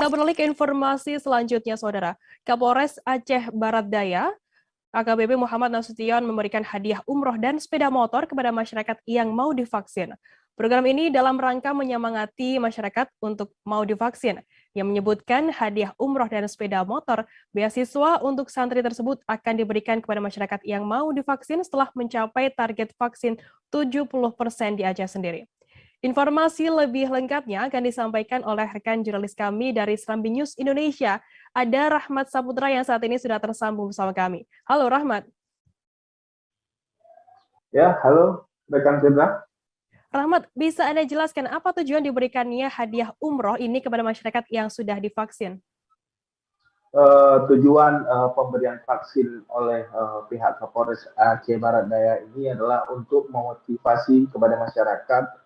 Kita beralih ke informasi selanjutnya, Saudara. Kapolres Aceh Barat Daya, AKBP Muhammad Nasution memberikan hadiah umroh dan sepeda motor kepada masyarakat yang mau divaksin. Program ini dalam rangka menyemangati masyarakat untuk mau divaksin, yang menyebutkan hadiah umroh dan sepeda motor beasiswa untuk santri tersebut akan diberikan kepada masyarakat yang mau divaksin setelah mencapai target vaksin 70% di Aceh sendiri. Informasi lebih lengkapnya akan disampaikan oleh rekan jurnalis kami dari Serambi News Indonesia. Ada Rahmat Saputra yang saat ini sudah tersambung bersama kami. Halo Rahmat. Ya, halo rekan Firda. Rahmat, bisa Anda jelaskan apa tujuan diberikannya hadiah umroh ini kepada masyarakat yang sudah divaksin? Tujuan pemberian vaksin oleh pihak Kapolres Aceh Barat Daya ini adalah untuk memotivasi kepada masyarakat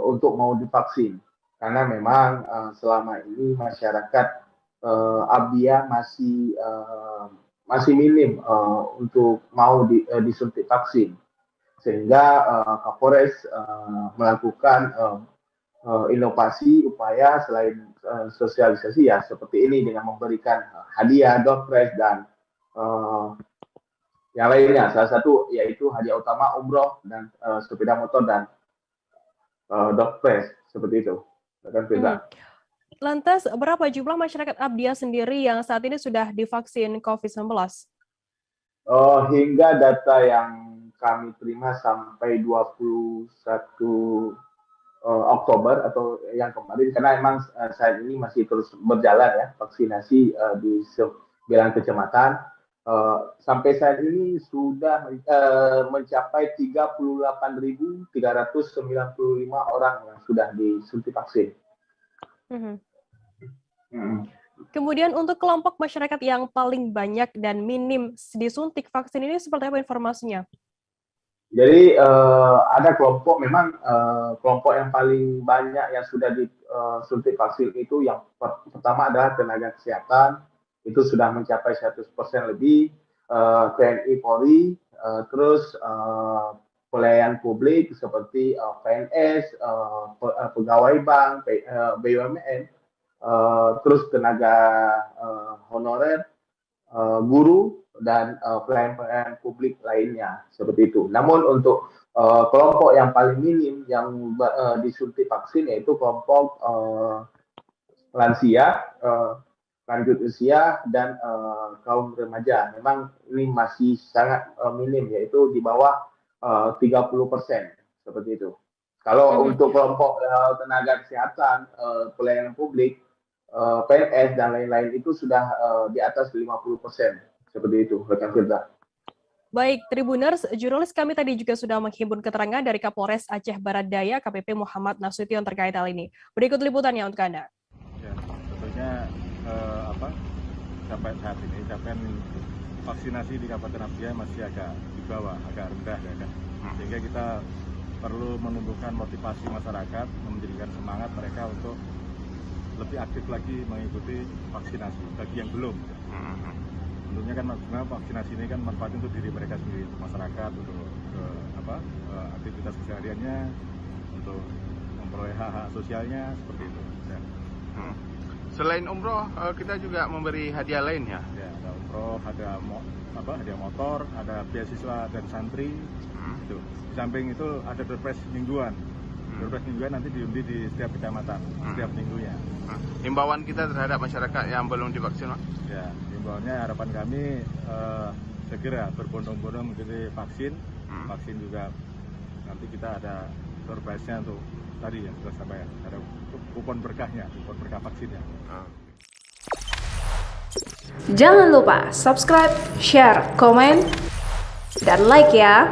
untuk mau divaksin. Karena memang selama ini masyarakat Abia masih minim untuk mau disuntik vaksin. Sehingga Kapolres melakukan inovasi upaya selain sosialisasi ya seperti ini dengan memberikan hadiah, door prize dan yang lainnya. Salah satu yaitu hadiah utama umroh dan sepeda motor dan door prize seperti itu. Lantas berapa jumlah masyarakat Abia sendiri yang saat ini sudah divaksin COVID-19? Hingga data yang kami terima sampai 21 Oktober atau yang kemarin, karena memang saat ini masih terus berjalan ya vaksinasi di 9 kecamatan. Sampai saat ini sudah mencapai 38.395 orang yang sudah disuntik vaksin. Kemudian untuk kelompok masyarakat yang paling banyak dan minim disuntik vaksin ini seperti apa informasinya? Jadi ada kelompok, memang kelompok yang paling banyak yang sudah disuntik vaksin itu yang pertama adalah tenaga kesehatan, itu sudah mencapai 100% lebih, TNI Polri, terus pelayan publik seperti PNS, pegawai bank, BUMN, terus tenaga honorer, guru, dan pelayan publik lainnya seperti itu. Namun untuk kelompok yang paling minim yang disuntik vaksin yaitu kelompok lansia, lanjut usia, dan kaum remaja. Memang ini masih sangat minim, yaitu di bawah 30% seperti itu. Kalau untuk kelompok tenaga kesehatan, pelayanan publik, PNS dan lain-lain itu sudah di atas 50%. Seperti itu, rekan Firda. Baik, Tribuners, jurnalis kami tadi juga sudah menghimpun keterangan dari Kapolres Aceh Barat Daya, KPP Muhammad Nasution terkait hal ini. Berikut liputannya untuk Anda. Ya, tentunya sampai saat ini capaian vaksinasi di Kabupaten Abia masih agak di bawah, agak rendah ya kan. Sehingga kita perlu menumbuhkan motivasi masyarakat, menjadikan semangat mereka untuk lebih aktif lagi mengikuti vaksinasi bagi yang belum. Tentunya kan vaksinasi ini kan manfaatnya untuk diri mereka sendiri, untuk masyarakat, untuk aktivitas kesehariannya, untuk memperoleh hak-hak sosialnya seperti itu. Ya. Selain umroh, kita juga memberi hadiah lain ya? Ya, ada umroh, ada hadiah motor, ada beasiswa dan santri. Itu. Di samping itu ada door prize mingguan. Door prize mingguan nanti diundi di setiap kecamatan, setiap minggunya. Himbauan kita terhadap masyarakat yang belum divaksin, Pak? Ya, himbauannya harapan kami segera berbondong-bondong mengikuti vaksin. Vaksin juga nanti kita ada door prize-nya untuk tadi ya sudah sampai ada kupon berkahnya, kupon berkah vaksinnya. Jangan lupa subscribe, share, komen, dan like ya.